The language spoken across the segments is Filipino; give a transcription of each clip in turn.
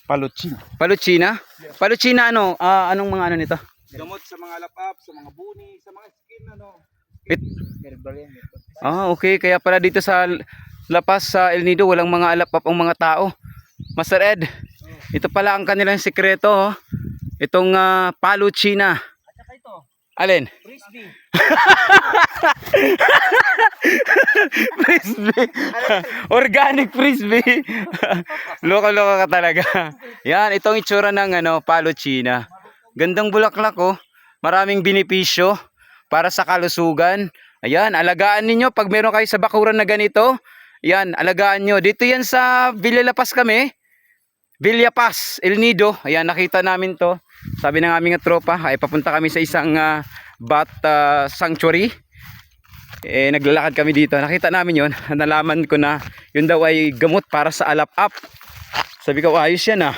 Palutsina. Palutsina? Palutsina ano? Anong mga ano nito? Gamot sa mga lapap, sa mga buni, sa mga skin ano. Okay. Kaya pala dito sa La Paz sa El Nido walang mga alapap ang mga tao. Master Ed, ito pala ang kanilang sikreto. Oh. Itong palutsina. At saka ito, Alin? frisbee. Frisbee. Organic frisbee. Loko-loko ka talaga. Yan, itong itsura ng palutsina. Gandang bulaklak oh. Maraming benepisyo para sa kalusugan. Ayan, alagaan ninyo pag meron kayo sa bakuran na ganito. Yan, alagaan nyo. Dito yan sa Villa La Paz kami. Villa Paz, El Nido. Ayan, nakita namin to. Sabi ng aming tropa, ay papunta kami sa isang bat sanctuary. Naglalakad kami dito. Nakita namin yon. Nalaman ko na yun daw ay gamot para sa alap-up. Sabi ko, ayos yan ah.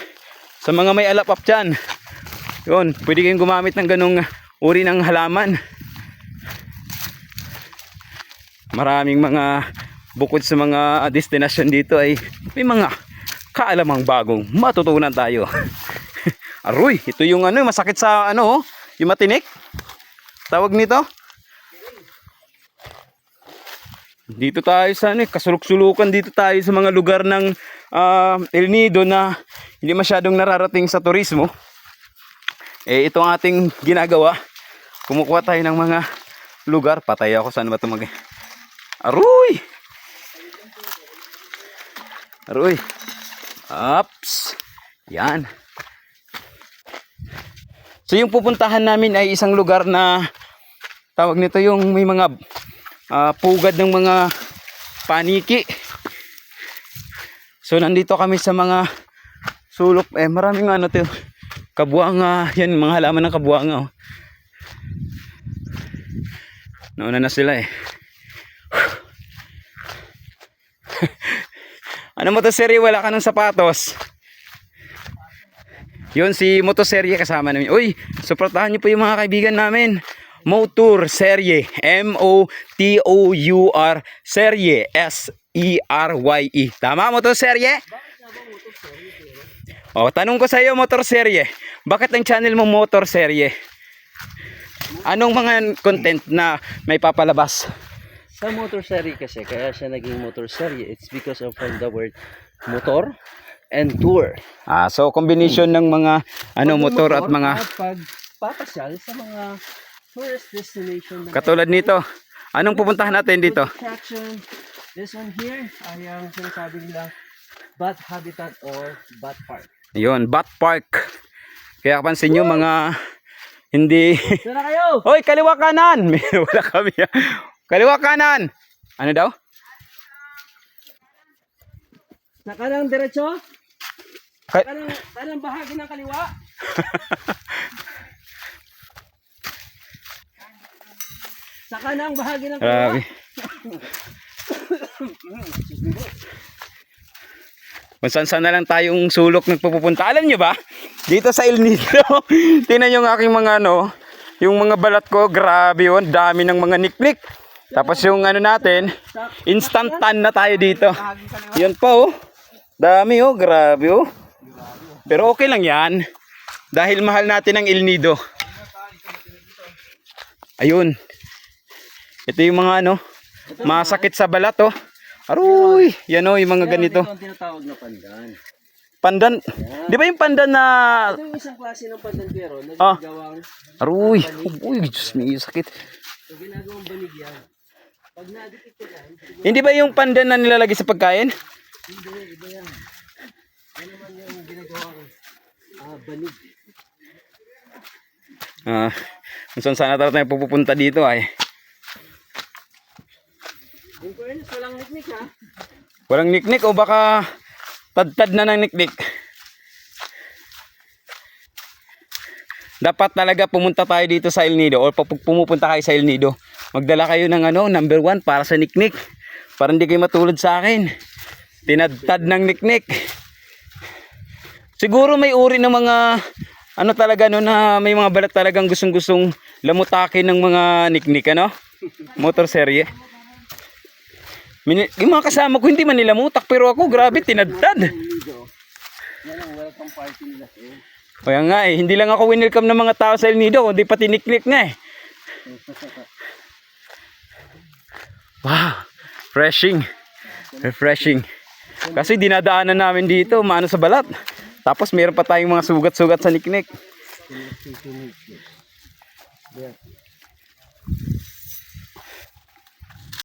Sa mga may alap-up dyan, yun, pwede kayong gumamit ng ganong uri ng halaman. Maraming mga bukod sa mga destinasyon dito ay may mga kaalamang bagong matutunan tayo. Aroy, ito yung masakit sa yung matinik. Tawag nito. Dito tayo sa kasuluk-sulukan dito tayo sa mga lugar ng El Nido na hindi masyadong nararating sa turismo. Ito ang ating ginagawa. Kumukuha tayo ng mga lugar. Patay ako, saan ba ito Aroy! Aroy! Ups! Yan. So yung pupuntahan namin ay isang lugar na tawag nito yung may mga pugad ng mga paniki. So nandito kami sa mga sulok. Maraming kabuanga. Yan, mga halaman ng kabuanga. Oh. Nauna na sila Ano motoserye, wala ka ng sapatos. Yun si motoserye kasama namin. Uy, suportahan niyo po yung mga kaibigan namin. Motor Serye, M-O-T-O-U-R Serye, S-E-R-Y-E. Tama, motoserye? Tanong ko sa iyo, motoserye. Bakit ang channel mo motoserye? Anong mga content na may papalabas? Sa motor serie kasi, kaya siya naging motor serie, it's because of from the word motor and tour. So combination ng mga motor at mga pagpapasyal sa mga tourist destination. katulad nito. Anong pupuntahan natin dito? Attraction. This one here ay ang sinasabi nila bat habitat or bat park. Ayun, bat park. Kaya kapansin nyo mga hindi Ito na kayo! Hoy, kaliwa kanan. Wala kami. Kaliwa kanan. Ano daw? Sa kanang diretso? Ka- Kanang bahagi ng kaliwa? Sa kanang bahagi ng kaliwa? Grabe. Kung saan na lang tayong sulok nagpupunta. Alam nyo ba? Dito sa El Nido. Tingnan yung aking mga yung mga balat ko. Grabe yun. Dami ng mga niknik. Tapos yung natin, instant tan na tayo dito. Yan po, dami grabe Pero okay lang yan. Dahil mahal natin ang El Nido. Ayun. Ito yung mga masakit sa balat Aroy, yan yung mga ganito. Ito ang tinatawag na pandan. Pandan. Di ba yung pandan na Ito yung isang klase ng pandan pero nagagawang aroy, uy, Diyos may sakit. so ginagawang banig yan. Pag nadikit ko yan, Hindi ba yung pandan na nilalagay sa pagkain? hindi, iba yan. Yan naman yung ginagawang banig. Kung saan sana tayo pupunta dito ay. Yung fairness, walang niknik ha. Walang niknik o baka tad-tad na ng niknik. Dapat talaga pumunta tayo dito sa El Nido o pumupunta kayo sa El Nido. Magdala kayo ng number 1 para sa niknik. Para hindi kayo matulad sa akin. Tinadtad ng niknik. Siguro may uri ng mga talaga na may mga balat talagang gustong-gustong lamutakin ng mga niknik motor serye. Yung mga kasama ko hindi man nila mutak pero ako grabe tinadtad. Yan ang welcome party nila eh. Kaya nga eh, hindi lang ako winelcome ng mga tao sa El Nido, kundi pati Niknik nga eh. Wow, refreshing. Kasi dinadaanan namin dito, maano sa balat. Tapos meron pa tayong mga sugat-sugat sa Niknik. Yeah.